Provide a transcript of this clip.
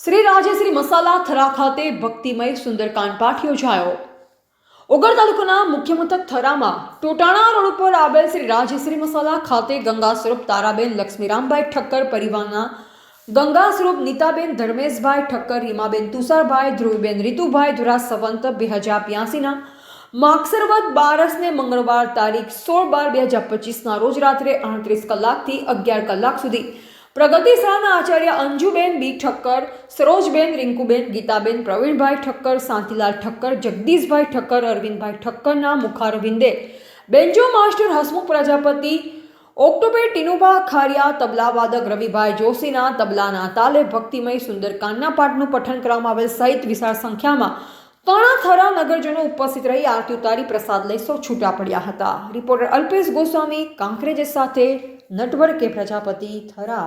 શ્રી રાજેશ્રી મસાલા થરા ખાતે ભક્તિમય સુંદરકાંડ પાઠ યોજાયો। ઓગળ તાલુકાના મુખ્ય મથક થરામાં ટોટાણા રોડ ઉપર આવેલ શ્રી રાજેશ્રી મસાલા ખાતે ગંગા સ્વરૂપ તારાબેન લક્ષ્મીરામભાઈ ઠક્કર પરિવારના ગંગા સ્વરૂપ નીતાબેન ધર્મેશભાઈ ઠક્કર, રીમાબેન તુષારભાઈ, ધ્રુવીબેન રીતુભાઈ દ્વારા સંવંત 2082ના માગસર વદ 12 મંગળવાર તારીખ 16/12/2025ના રોજ રાત્રે 38 કલાકથી 11 કલાક સુધી પ્રગતિ શાળાના આચાર્ય અંજુબેન બી ઠક્કર, સરોજબેન, રિંકુબેન, ગીતાબેન, પ્રવીણભાઈ ઠક્કર, શાંતિલાલ ઠક્કર, જગદીશભાઈ ઠક્કર, અરવિંદભાઈ ઠક્કરના મુખારવિંદે બેન્જો માસ્ટર હસમુખ પ્રજાપતિ, ઓક્ટોપેડ ટીનુભા ખારિયા, તબલા વાદક રવિભાઈ જોશીના તબલાના તાલે ભક્તિમય સુંદરકાંડના પાઠનું પઠન કરવામાં આવેલ સહિત વિશાળ સંખ્યામાં તણા થરા નગરજનો ઉપસ્થિત રહી આરતી ઉતારી પ્રસાદ લઈ સૌ છૂટા પડ્યા હતા। રિપોર્ટર અલ્પેશ ગોસ્વામી કાંકરેજ સાથે નટવર કે પ્રજાપતિ થરા।